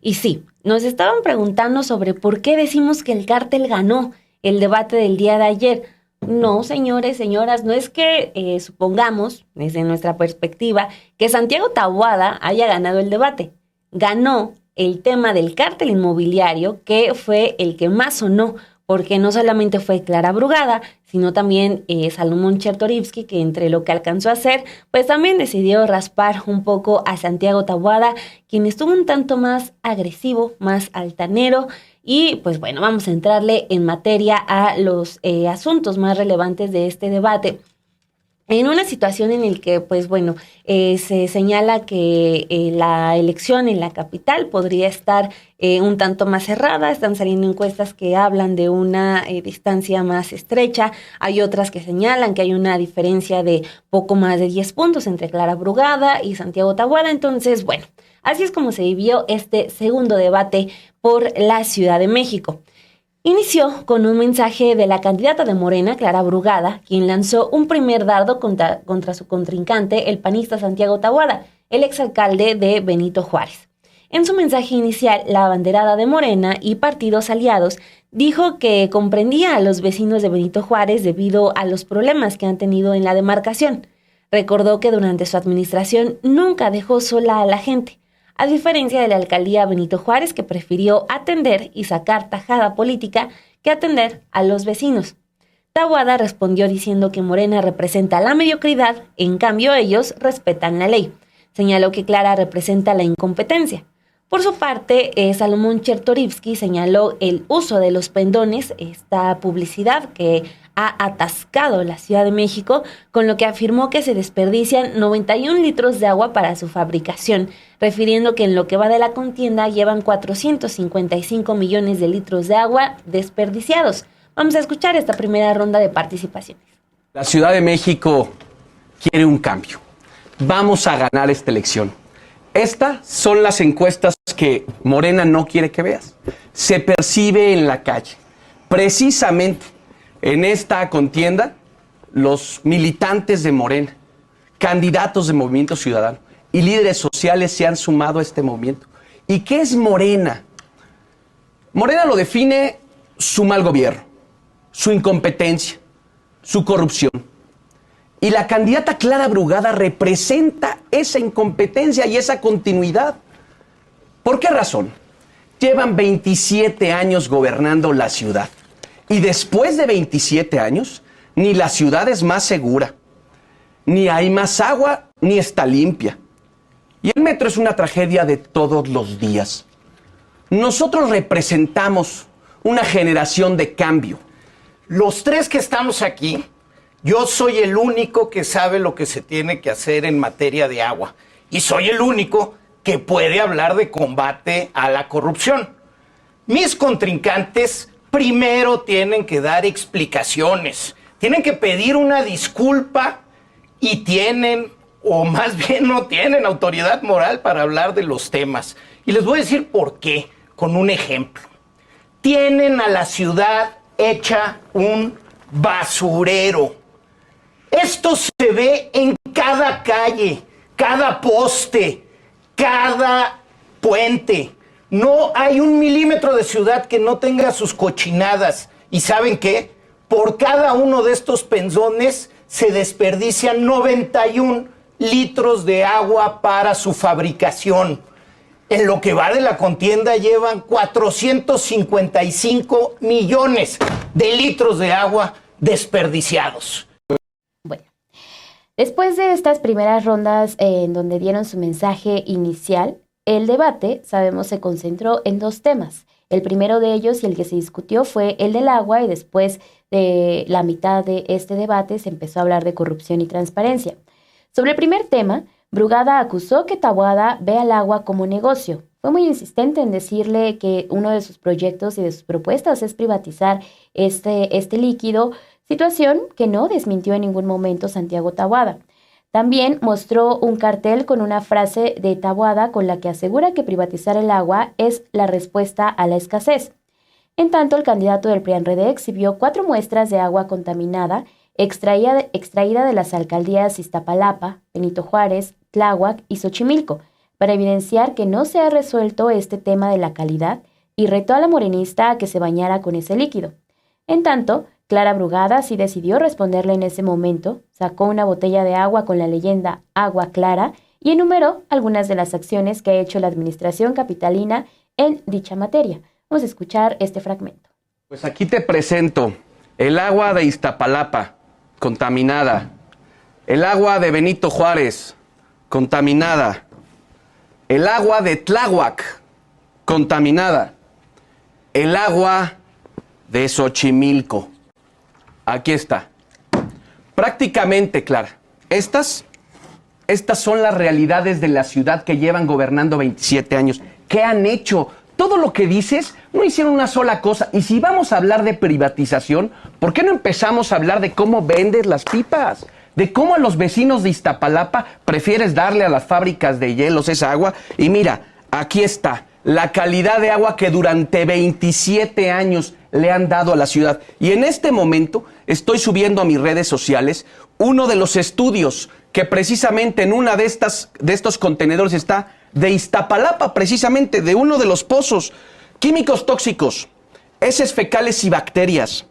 Y sí, nos estaban preguntando sobre por qué decimos que el cártel ganó el debate del día de ayer. No, señores, señoras, no es que supongamos, desde nuestra perspectiva, que Santiago Taboada haya ganado el debate. Ganó el tema del cártel inmobiliario, que fue el que más sonó, porque no solamente fue Clara Brugada, sino también Salomón Chertorivsky, que entre lo que alcanzó a hacer, pues también decidió raspar un poco a Santiago Taboada, quien estuvo un tanto más agresivo, más altanero. Y pues bueno, vamos a entrarle en materia a los asuntos más relevantes de este debate. En una situación en la que, pues bueno, se señala que la elección en la capital podría estar un tanto más cerrada, están saliendo encuestas que hablan de una distancia más estrecha, hay otras que señalan que hay una diferencia de poco más de 10 puntos entre Clara Brugada y Santiago Taboada, entonces, bueno, así es como se vivió este segundo debate por la Ciudad de México. Inició con un mensaje de la candidata de Morena, Clara Brugada, quien lanzó un primer dardo contra su contrincante, el panista Santiago Taboada, el exalcalde de Benito Juárez. En su mensaje inicial, la abanderada de Morena y partidos aliados dijo que comprendía a los vecinos de Benito Juárez debido a los problemas que han tenido en la demarcación. Recordó que durante su administración nunca dejó sola a la gente, a diferencia de la alcaldía Benito Juárez, que prefirió atender y sacar tajada política que atender a los vecinos. Taboada respondió diciendo que Morena representa la mediocridad, en cambio ellos respetan la ley. Señaló que Clara representa la incompetencia. Por su parte, Salomón Chertorivsky señaló el uso de los pendones, esta publicidad que ha atascado la Ciudad de México, con lo que afirmó que se desperdician 91 litros de agua para su fabricación, refiriendo que en lo que va de la contienda llevan 455 millones de litros de agua desperdiciados. Vamos a escuchar esta primera ronda de participaciones. La Ciudad de México quiere un cambio. Vamos a ganar esta elección. Estas son las encuestas que Morena no quiere que veas. Se percibe en la calle. Precisamente en esta contienda, los militantes de Morena, candidatos de Movimiento Ciudadano y líderes sociales se han sumado a este movimiento. ¿Y qué es Morena? Morena lo define su mal gobierno, su incompetencia, su corrupción. Y la candidata Clara Brugada representa esa incompetencia y esa continuidad. ¿Por qué razón? Llevan 27 años gobernando la ciudad. Y después de 27 años, ni la ciudad es más segura, ni hay más agua, ni está limpia. Y el metro es una tragedia de todos los días. Nosotros representamos una generación de cambio. Los tres que estamos aquí, yo soy el único que sabe lo que se tiene que hacer en materia de agua. Y soy el único que puede hablar de combate a la corrupción. Mis contrincantes primero tienen que dar explicaciones, tienen que pedir una disculpa y tienen, o más bien no tienen autoridad moral para hablar de los temas. Y les voy a decir por qué, con un ejemplo. Tienen a la ciudad hecha un basurero. Esto se ve en cada calle, cada poste, cada puente. No hay un milímetro de ciudad que no tenga sus cochinadas. ¿Y saben qué? Por cada uno de estos pendones se desperdician 91 litros de agua para su fabricación. En lo que va de la contienda llevan 455 millones de litros de agua desperdiciados. Bueno, después de estas primeras rondas en donde dieron su mensaje inicial, el debate, sabemos, se concentró en dos temas. El primero de ellos y el que se discutió fue el del agua y después de la mitad de este debate se empezó a hablar de corrupción y transparencia. Sobre el primer tema, Brugada acusó que Taboada ve al agua como negocio. Fue muy insistente en decirle que uno de sus proyectos y de sus propuestas es privatizar este líquido, situación que no desmintió en ningún momento Santiago Taboada. También mostró un cartel con una frase de Taboada con la que asegura que privatizar el agua es la respuesta a la escasez. En tanto, el candidato del PRI-PAN-RD exhibió 4 muestras de agua contaminada extraída de las alcaldías Iztapalapa, Benito Juárez, Tláhuac y Xochimilco, para evidenciar que no se ha resuelto este tema de la calidad y retó a la morenista a que se bañara con ese líquido. En tanto, Clara Brugada sí decidió responderle en ese momento, sacó una botella de agua con la leyenda Agua Clara y enumeró algunas de las acciones que ha hecho la administración capitalina en dicha materia. Vamos a escuchar este fragmento. Pues aquí te presento el agua de Iztapalapa, contaminada. El agua de Benito Juárez, contaminada. El agua de Tláhuac, contaminada. El agua de Xochimilco. Aquí está. Prácticamente, Clara, estas son las realidades de la ciudad que llevan gobernando 27 años. ¿Qué han hecho? Todo lo que dices, no hicieron una sola cosa. Y si vamos a hablar de privatización, ¿por qué no empezamos a hablar de cómo vendes las pipas? De cómo a los vecinos de Iztapalapa prefieres darle a las fábricas de hielos esa agua. Y mira, aquí está, la calidad de agua que durante 27 años le han dado a la ciudad. Y en este momento estoy subiendo a mis redes sociales uno de los estudios que precisamente en una de estos contenedores está de Iztapalapa, precisamente de uno de los pozos, químicos tóxicos, heces fecales y bacterias.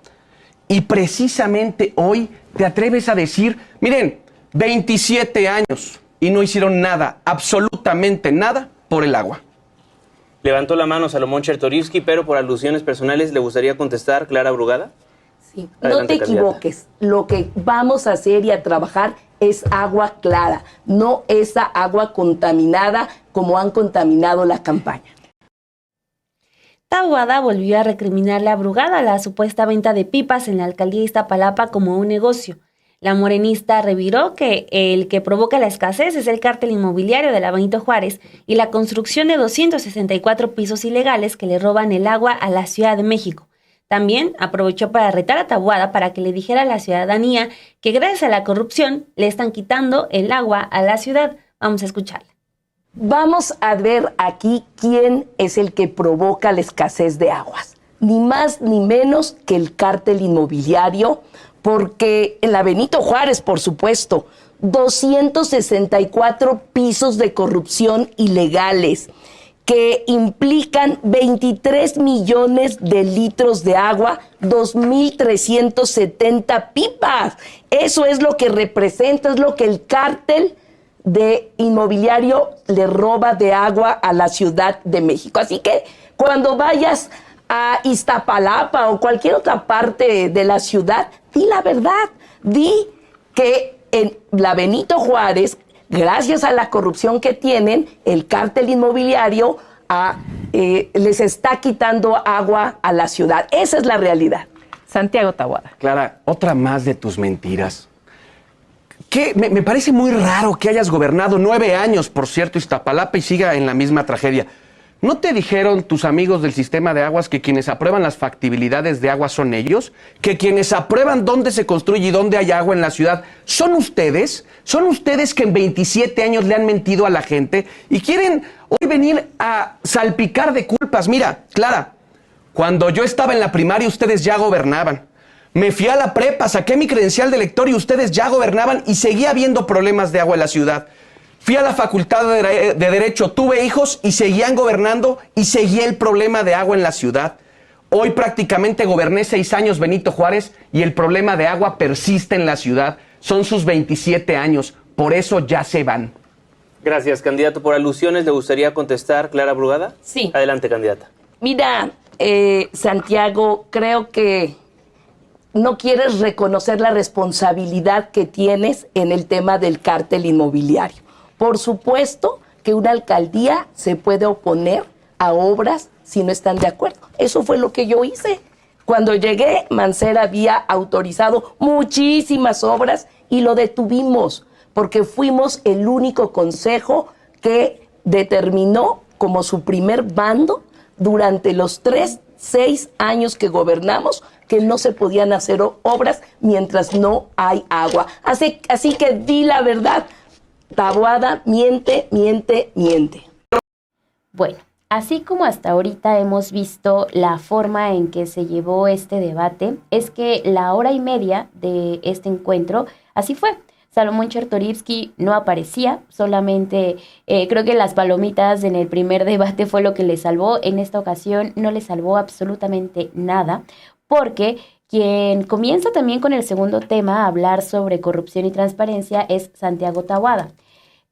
Y precisamente hoy te atreves a decir, miren, 27 años y no hicieron nada, absolutamente nada por el agua. Levantó la mano Salomón Chertorivsky, pero por alusiones personales, ¿le gustaría contestar Clara Brugada? Sí, Adelante, no te equivoques. Lo que vamos a hacer y a trabajar es agua clara, no esa agua contaminada como han contaminado la campaña. Taboada volvió a recriminarle a Brugada la supuesta venta de pipas en la alcaldía de Iztapalapa como un negocio. La morenista reviró que el que provoca la escasez es el cártel inmobiliario de la Benito Juárez y la construcción de 264 pisos ilegales que le roban el agua a la Ciudad de México. También aprovechó para retar a Taboada para que le dijera a la ciudadanía que gracias a la corrupción le están quitando el agua a la ciudad. Vamos a escucharla. Vamos a ver aquí quién es el que provoca la escasez de aguas. Ni más ni menos que el cártel inmobiliario, porque en la Benito Juárez, por supuesto, 264 pisos de corrupción ilegales que implican 23 millones de litros de agua, 2.370 pipas. Eso es lo que representa, es lo que el cártel de inmobiliario le roba de agua a la Ciudad de México. Así que cuando vayas a Iztapalapa o cualquier otra parte de la ciudad, di la verdad, di que en la Benito Juárez, gracias a la corrupción que tienen, el cártel inmobiliario les está quitando agua a la ciudad. Esa es la realidad. Santiago Taboada. Clara, otra más de tus mentiras. Me parece muy raro que hayas gobernado 9 años, por cierto, Iztapalapa y siga en la misma tragedia. ¿No te dijeron tus amigos del sistema de aguas que quienes aprueban las factibilidades de agua son ellos? ¿Que quienes aprueban dónde se construye y dónde hay agua en la ciudad son ustedes? ¿Son ustedes que en 27 años le han mentido a la gente y quieren hoy venir a salpicar de culpas? Mira, Clara, cuando yo estaba en la primaria ustedes ya gobernaban. Me fui a la prepa, saqué mi credencial de lector y ustedes ya gobernaban y seguía habiendo problemas de agua en la ciudad. Fui a la facultad de Derecho, tuve hijos y seguían gobernando y seguía el problema de agua en la ciudad. Hoy prácticamente goberné 6 años Benito Juárez y el problema de agua persiste en la ciudad. Son sus 27 años, por eso ya se van. Gracias, candidato. Por alusiones, ¿le gustaría contestar Clara Brugada? Sí. Adelante, candidata. Mira, Santiago, creo que no quieres reconocer la responsabilidad que tienes en el tema del cártel inmobiliario. Por supuesto que una alcaldía se puede oponer a obras si no están de acuerdo. Eso fue lo que yo hice. Cuando llegué, Mancera había autorizado muchísimas obras y lo detuvimos porque fuimos el único consejo que determinó como su primer bando durante los 6 años que gobernamos que no se podían hacer obras mientras no hay agua. Así que di la verdad. Taboada miente, miente, miente. Bueno, así como hasta ahorita hemos visto la forma en que se llevó este debate, es que la hora y media de este encuentro, así fue. Salomón Chertorivsky no aparecía, solamente creo que las palomitas en el primer debate fue lo que le salvó. En esta ocasión no le salvó absolutamente nada, porque quien comienza también con el segundo tema a hablar sobre corrupción y transparencia es Santiago Taboada.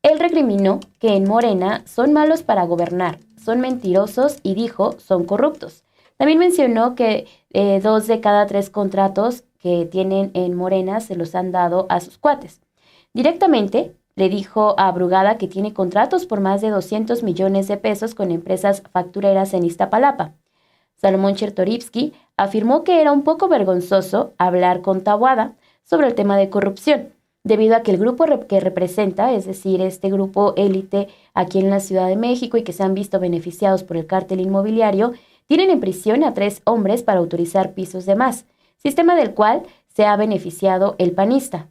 Él recriminó que en Morena son malos para gobernar, son mentirosos y dijo son corruptos. También mencionó que 2 de cada 3 contratos que tienen en Morena se los han dado a sus cuates. Directamente le dijo a Brugada que tiene contratos por más de 200 millones de pesos con empresas factureras en Iztapalapa. Salomón Chertorivsky afirmó que era un poco vergonzoso hablar con Taboada sobre el tema de corrupción, debido a que el grupo que representa, es decir, este grupo élite aquí en la Ciudad de México y que se han visto beneficiados por el cártel inmobiliario, tienen en prisión a 3 hombres para autorizar pisos de más, sistema del cual se ha beneficiado el panista.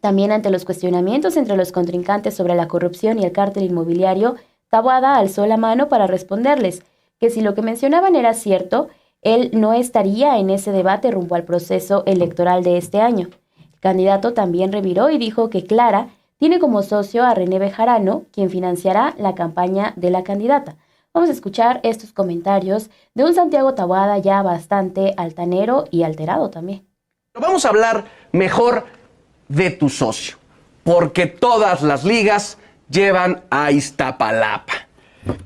También ante los cuestionamientos entre los contrincantes sobre la corrupción y el cártel inmobiliario, Taboada alzó la mano para responderles que si lo que mencionaban era cierto, él no estaría en ese debate rumbo al proceso electoral de este año. El candidato también reviró y dijo que Clara tiene como socio a René Bejarano, quien financiará la campaña de la candidata. Vamos a escuchar estos comentarios de un Santiago Taboada ya bastante altanero y alterado también. Vamos a hablar mejor de tu socio, porque todas las ligas llevan a Iztapalapa.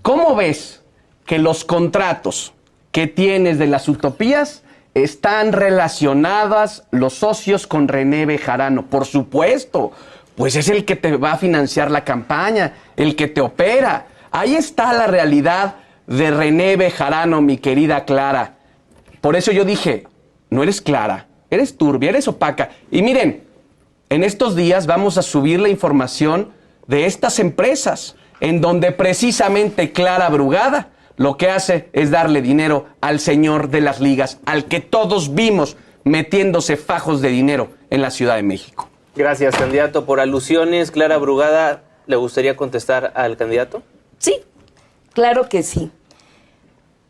¿Cómo ves que los contratos que tienes de las utopías están relacionadas los socios con René Bejarano? Por supuesto, pues es el que te va a financiar la campaña, el que te opera. Ahí está la realidad de René Bejarano, mi querida Clara. Por eso yo dije, no eres clara, eres turbia, eres opaca. Y miren, en estos días vamos a subir la información de estas empresas, en donde precisamente Clara Brugada lo que hace es darle dinero al señor de las ligas, al que todos vimos metiéndose fajos de dinero en la Ciudad de México. Gracias, candidato. Por alusiones, Clara Brugada, ¿le gustaría contestar al candidato? Sí, claro que sí.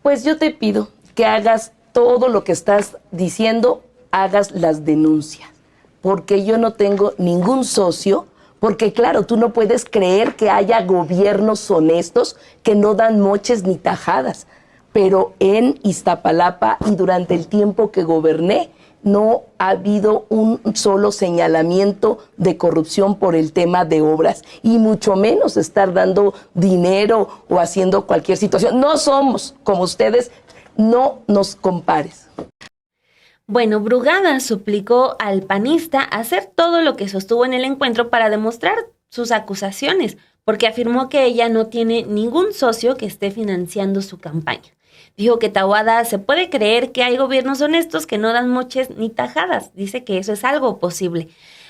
Pues yo te pido que hagas todo lo que estás diciendo, hagas las denuncias, porque yo no tengo ningún socio, porque claro, tú no puedes creer que haya gobiernos honestos que no dan moches ni tajadas, pero en Iztapalapa y durante el tiempo que goberné, no ha habido un solo señalamiento de corrupción por el tema de obras, y mucho menos estar dando dinero o haciendo cualquier situación. No somos como ustedes, no nos compares. Bueno, Brugada suplicó al panista hacer todo lo que sostuvo en el encuentro para demostrar sus acusaciones, porque afirmó que ella no tiene ningún socio que esté financiando su campaña. Dijo que Taboada se puede creer que hay gobiernos honestos que no dan moches ni tajadas. Dice que eso es algo posible.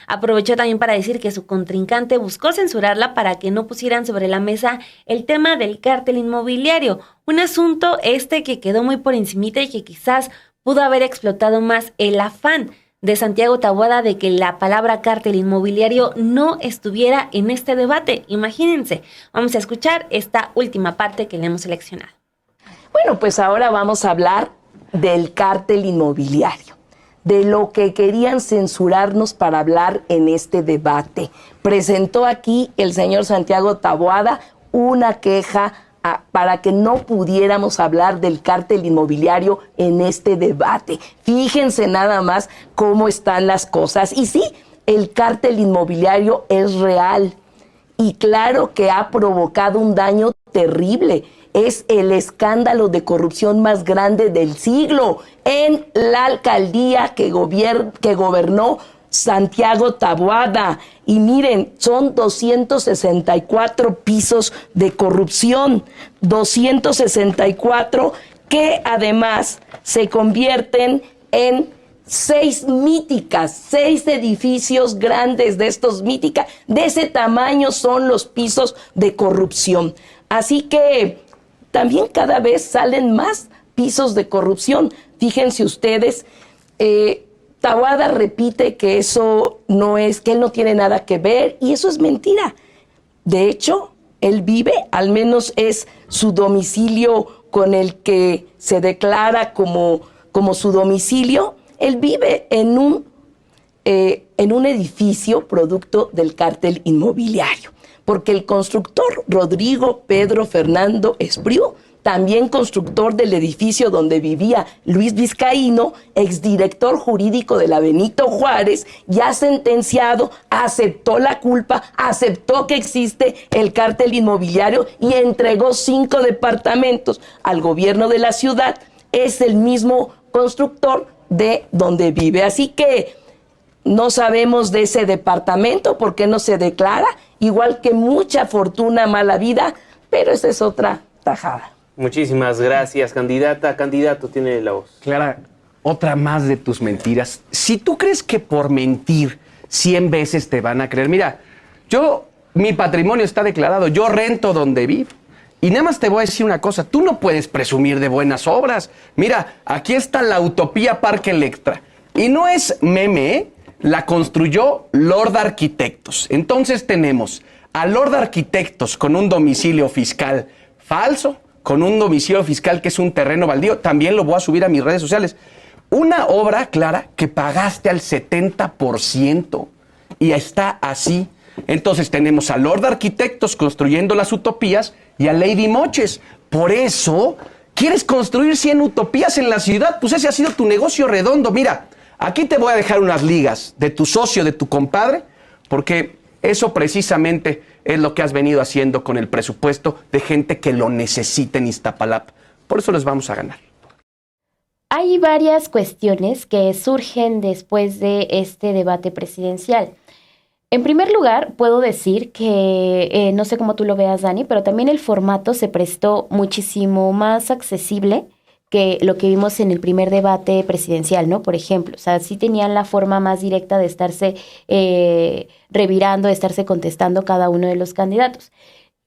Aprovechó también para decir que su contrincante buscó censurarla para que no pusieran sobre la mesa el tema del cártel inmobiliario, un asunto que quedó muy por encimita y que quizás pudo haber explotado más el afán de Santiago Taboada de que la palabra cártel inmobiliario no estuviera en este debate. Imagínense, vamos a escuchar esta última parte que le hemos seleccionado. Bueno, pues ahora vamos a hablar del cártel inmobiliario, de lo que querían censurarnos para hablar en este debate. Presentó aquí el señor Santiago Taboada una queja para que no pudiéramos hablar del cártel inmobiliario en este debate. Fíjense nada más cómo están las cosas. Y sí, el cártel inmobiliario es real y claro que ha provocado un daño terrible. Es el escándalo de corrupción más grande del siglo en la alcaldía que gobernó Santiago Taboada. Y miren, son 264 pisos de corrupción, 264 que además se convierten en 6 míticas, 6 edificios grandes de estos míticas. De ese tamaño son los pisos de corrupción. Así que también cada vez salen más pisos de corrupción. Fíjense ustedes, Taboada repite que eso no es, que él no tiene nada que ver, y eso es mentira. De hecho, él vive, al menos es su domicilio con el que se declara como su domicilio, él vive en un en un edificio producto del cártel inmobiliario, porque el constructor Rodrigo Pedro Fernando Espriu, también constructor del edificio donde vivía Luis Vizcaíno, exdirector jurídico de la Benito Juárez, ya sentenciado, aceptó la culpa, aceptó que existe el cártel inmobiliario y entregó 5 departamentos al gobierno de la ciudad. Es el mismo constructor de donde vive. Así que no sabemos de ese departamento porque no se declara, igual que mucha fortuna, mala vida, pero esa es otra tajada. Muchísimas gracias, candidata. Candidato, tiene la voz. Clara, otra más de tus mentiras. Si tú crees que por mentir 100 veces te van a creer, mira, mi patrimonio está declarado, yo rento donde vivo. Y nada más te voy a decir una cosa, tú no puedes presumir de buenas obras. Mira, aquí está la Utopía Parque Electra. Y no es meme, ¿eh? La construyó Lord Arquitectos. Entonces tenemos a Lord Arquitectos con un domicilio fiscal falso, con un domicilio fiscal que es un terreno baldío. También lo voy a subir a mis redes sociales. Una obra, Clara, que pagaste al 70% y está así. Entonces tenemos a Lord Arquitectos construyendo las utopías y a Lady Moches. Por eso, ¿quieres construir 100 utopías en la ciudad? Pues ese ha sido tu negocio redondo. Mira, aquí te voy a dejar unas ligas de tu socio, de tu compadre, porque eso precisamente es lo que has venido haciendo con el presupuesto de gente que lo necesita en Iztapalapa. Por eso les vamos a ganar. Hay varias cuestiones que surgen después de este debate presidencial. En primer lugar, puedo decir que, no sé cómo tú lo veas, Dani, pero también el formato se prestó muchísimo más accesible que lo que vimos en el primer debate presidencial, ¿no? Por ejemplo, o sea, sí tenían la forma más directa de estarse revirando, de estarse contestando cada uno de los candidatos.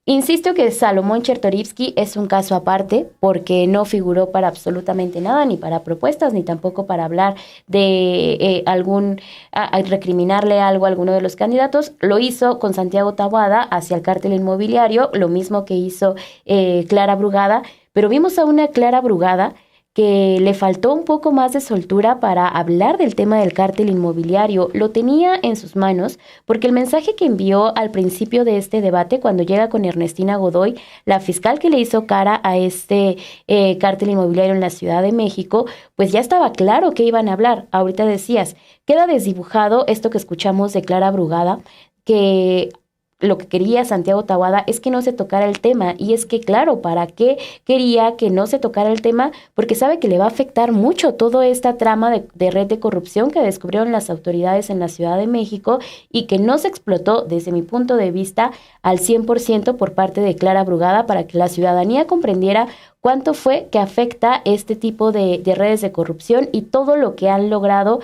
Insisto que Salomón Chertorivsky es un caso aparte porque no figuró para absolutamente nada, ni para propuestas, ni tampoco para hablar de recriminarle algo a alguno de los candidatos. Lo hizo con Santiago Taboada hacia el cártel inmobiliario, lo mismo que hizo Clara Brugada, pero vimos a una Clara Brugada que le faltó un poco más de soltura para hablar del tema del cártel inmobiliario. Lo tenía en sus manos porque el mensaje que envió al principio de este debate, cuando llega con Ernestina Godoy, la fiscal que le hizo cara a este cártel inmobiliario en la Ciudad de México, pues ya estaba claro que iban a hablar. Ahorita decías, queda desdibujado esto que escuchamos de Clara Brugada, que lo que quería Santiago Taboada es que no se tocara el tema, y es que claro, ¿para qué quería que no se tocara el tema? Porque sabe que le va a afectar mucho toda esta trama de red de corrupción que descubrieron las autoridades en la Ciudad de México y que no se explotó, desde mi punto de vista, al 100% por parte de Clara Brugada para que la ciudadanía comprendiera cuánto fue que afecta este tipo de redes de corrupción y todo lo que han logrado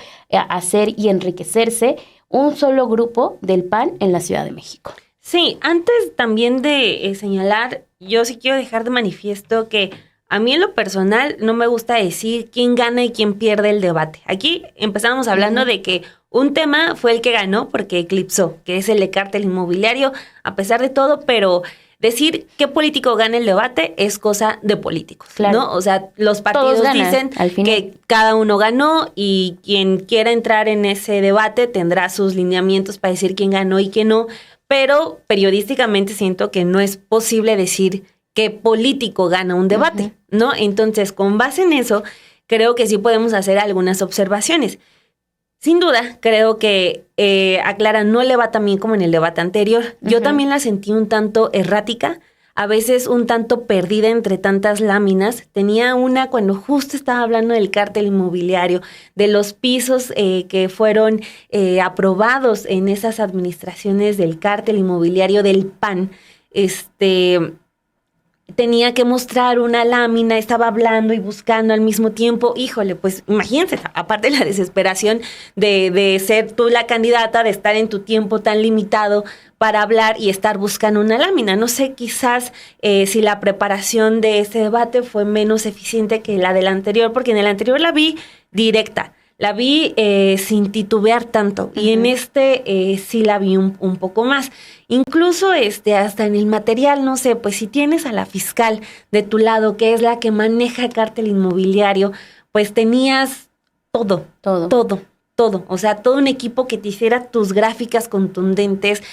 hacer y enriquecerse un solo grupo del PAN en la Ciudad de México. Sí, antes también de señalar, yo sí quiero dejar de manifiesto que a mí en lo personal no me gusta decir quién gana y quién pierde el debate. Aquí empezamos hablando de que un tema fue el que ganó porque eclipsó, que es el de cártel inmobiliario, a pesar de todo, pero decir qué político gana el debate es cosa de políticos, claro, ¿no? O sea, los partidos dicen que cada uno ganó y quien quiera entrar en ese debate tendrá sus lineamientos para decir quién ganó y quién no, pero periodísticamente siento que no es posible decir qué político gana un debate, ¿no? Entonces, con base en eso, creo que sí podemos hacer algunas observaciones. Sin duda, creo que a Clara no le va tan bien como en el debate anterior. Yo también la sentí un tanto errática, a veces un tanto perdida entre tantas láminas. Tenía una cuando justo estaba hablando del cártel inmobiliario, de los pisos que fueron aprobados en esas administraciones del cártel inmobiliario del PAN. Tenía que mostrar una lámina, estaba hablando y buscando al mismo tiempo. Híjole, pues imagínense, aparte de la desesperación de ser tú la candidata, de estar en tu tiempo tan limitado para hablar y estar buscando una lámina. No sé, quizás si la preparación de este debate fue menos eficiente que la del anterior, porque en el anterior la vi directa. La vi sin titubear tanto, y en sí la vi un poco más. Incluso hasta en el material, no sé, pues si tienes a la fiscal de tu lado, que es la que maneja el cártel inmobiliario, pues tenías todo. todo, o sea, todo un equipo que te hiciera tus gráficas contundentes.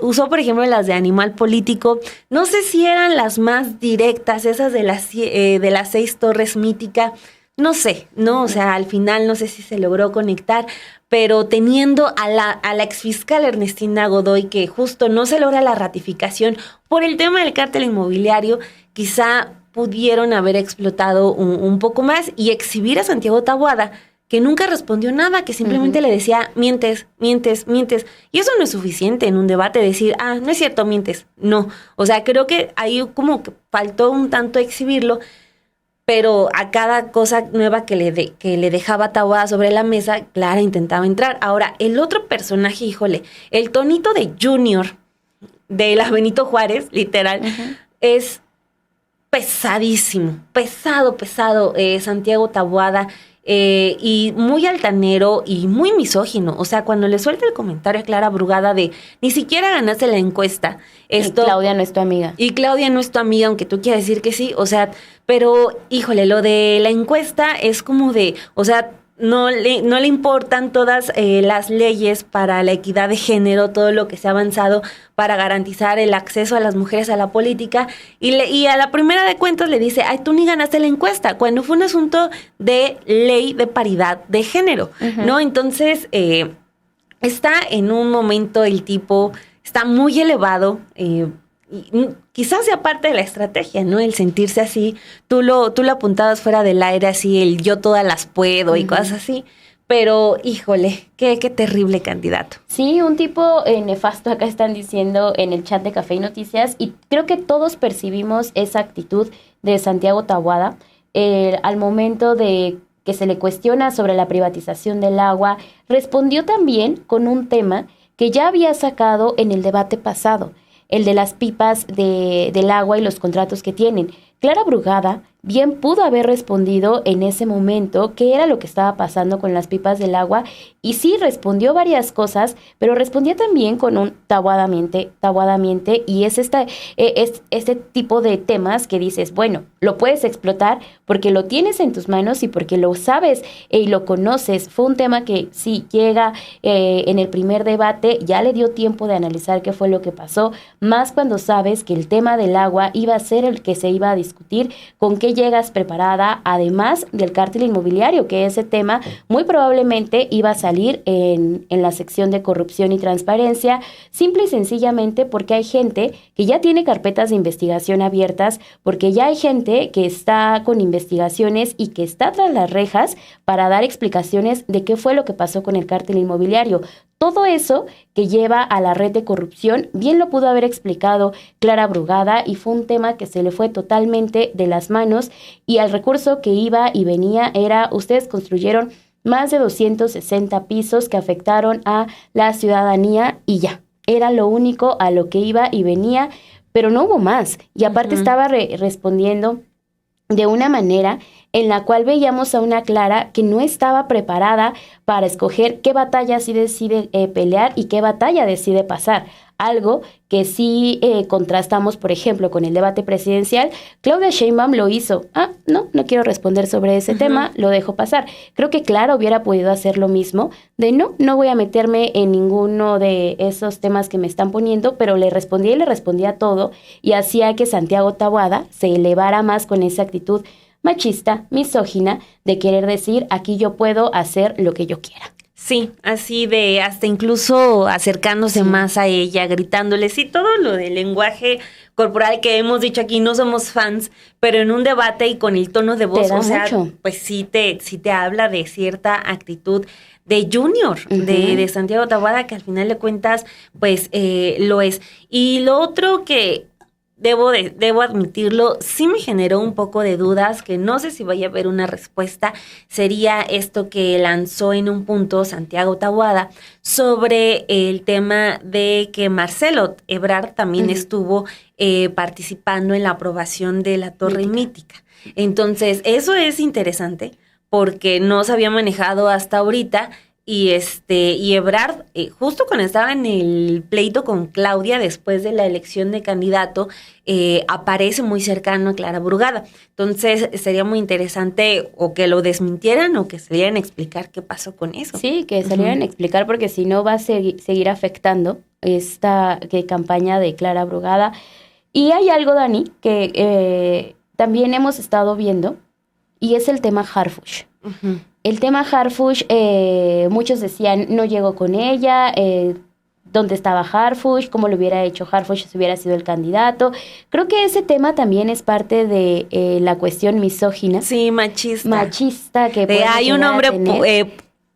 Usó, por ejemplo, las de Animal Político. No sé si eran las más directas, esas de las 6 torres mítica. No sé, ¿no? O sea, al final no sé si se logró conectar, pero teniendo a la exfiscal Ernestina Godoy, que justo no se logra la ratificación por el tema del cártel inmobiliario, quizá pudieron haber explotado un poco más y exhibir a Santiago Taboada, que nunca respondió nada, que simplemente le decía, mientes, mientes, mientes. Y eso no es suficiente en un debate decir, no es cierto, mientes. No, o sea, creo que ahí como que faltó un tanto exhibirlo, pero a cada cosa nueva que le dejaba Taboada sobre la mesa, Clara intentaba entrar. Ahora, el otro personaje, híjole, el tonito de Junior, de la Benito Juárez, literal, es pesadísimo, pesado, Santiago Taboada, y muy altanero y muy misógino. O sea, cuando le suelta el comentario a Clara Brugada de ni siquiera ganaste la encuesta. Esto, y Claudia no es tu amiga. Y Claudia no es tu amiga, aunque tú quieras decir que sí. O sea, pero, híjole, lo de la encuesta es como de, o sea, no le importan todas las leyes para la equidad de género, todo lo que se ha avanzado para garantizar el acceso a las mujeres a la política, y a la primera de cuentas le dice, tú ni ganaste la encuesta, cuando fue un asunto de ley de paridad de género, ¿no? Entonces, está en un momento el tipo, está muy elevado, y quizás sea parte de la estrategia, ¿no? El sentirse así. Tú lo apuntabas fuera del aire, así, el yo todas las puedo y cosas así. Pero, híjole, qué terrible candidato. Sí, un tipo nefasto, acá están diciendo en el chat de Café y Noticias, y creo que todos percibimos esa actitud de Santiago Taboada al momento de que se le cuestiona sobre la privatización del agua. Respondió también con un tema que ya había sacado en el debate pasado, el de las pipas del agua y los contratos que tienen. Clara Brugada bien pudo haber respondido en ese momento qué era lo que estaba pasando con las pipas del agua, y sí respondió varias cosas, pero respondía también con un tabuadamente, y es este tipo de temas que dices, bueno, lo puedes explotar porque lo tienes en tus manos y porque lo sabes y lo conoces. Fue un tema que sí llega en el primer debate, ya le dio tiempo de analizar qué fue lo que pasó, más cuando sabes que el tema del agua iba a ser el que se iba a discutir, con qué llegas preparada, además del cártel inmobiliario, que ese tema muy probablemente iba a salir en la sección de corrupción y transparencia, simple y sencillamente porque hay gente que ya tiene carpetas de investigación abiertas, porque ya hay gente que está con investigaciones y que está tras las rejas para dar explicaciones de qué fue lo que pasó con el cártel inmobiliario. Todo eso que lleva a la red de corrupción, bien lo pudo haber explicado Clara Brugada, y fue un tema que se le fue totalmente de las manos, y al recurso que iba y venía era, ustedes construyeron más de 260 pisos que afectaron a la ciudadanía y ya, era lo único a lo que iba y venía, pero no hubo más. Y aparte estaba respondiendo de una manera en la cual veíamos a una Clara que no estaba preparada para escoger qué batalla sí decide pelear y qué batalla decide pasar. Algo que sí contrastamos, por ejemplo, con el debate presidencial. Claudia Sheinbaum lo hizo. No quiero responder sobre ese tema, lo dejo pasar. Creo que Clara hubiera podido hacer lo mismo, de no voy a meterme en ninguno de esos temas que me están poniendo, pero le respondía todo, y hacía que Santiago Taboada se elevara más con esa actitud machista, misógina, de querer decir, aquí yo puedo hacer lo que yo quiera. Sí, así de hasta incluso acercándose más a ella, gritándole, sí, todo lo del lenguaje corporal que hemos dicho aquí, no somos fans, pero en un debate y con el tono de voz, o sea, mucho. Pues sí te habla de cierta actitud de Junior, de Santiago Taboada, que al final de cuentas, pues lo es. Y lo otro que debo admitirlo, sí me generó un poco de dudas, que no sé si vaya a haber una respuesta, sería esto que lanzó en un punto Santiago Taboada sobre el tema de que Marcelo Ebrard también estuvo participando en la aprobación de la Torre Mítica. Entonces, eso es interesante porque no se había manejado hasta ahorita. y Ebrard, justo cuando estaba en el pleito con Claudia después de la elección de candidato, aparece muy cercano a Clara Brugada. Entonces sería muy interesante o que lo desmintieran o que salieran a explicar qué pasó con eso. Sí, que salieran a explicar, porque si no va a seguir afectando esta campaña de Clara Brugada. Y hay algo, Dani, que también hemos estado viendo, y es el tema Harfuch. Ujú. El tema Harfuch, muchos decían, no llegó con ella, ¿dónde estaba Harfuch? ¿Cómo lo hubiera hecho Harfuch si hubiera sido el candidato? Creo que ese tema también es parte de la cuestión misógina. Sí, machista. Machista que De hay un llegar a hombre, tener.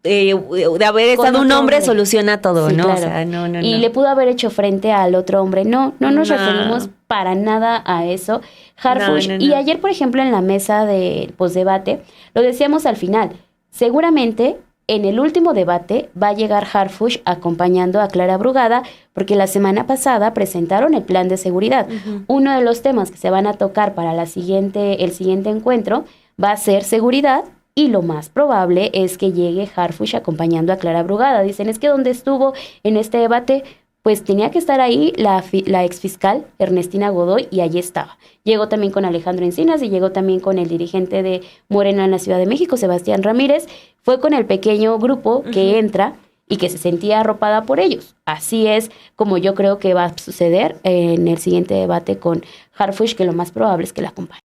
de haber Con estado un otro hombre hombre. soluciona todo, Sí, ¿no? claro. O sea, no. Y le pudo haber hecho frente al otro hombre. No nos No. referimos para nada a eso. Harfuch, No. y ayer, por ejemplo, en la mesa de posdebate, lo decíamos al final, seguramente en el último debate va a llegar Harfuch acompañando a Clara Brugada, porque la semana pasada presentaron el plan de seguridad. Uno de los temas que se van a tocar para el siguiente encuentro va a ser seguridad, y lo más probable es que llegue Harfuch acompañando a Clara Brugada. Dicen, es que donde estuvo en este debate, pues tenía que estar ahí la exfiscal Ernestina Godoy, y allí estaba. Llegó también con Alejandro Encinas y llegó también con el dirigente de Morena en la Ciudad de México, Sebastián Ramírez. Fue con el pequeño grupo que entra y que se sentía arropada por ellos. Así es como yo creo que va a suceder en el siguiente debate con Harfuch, que lo más probable es que la acompañe.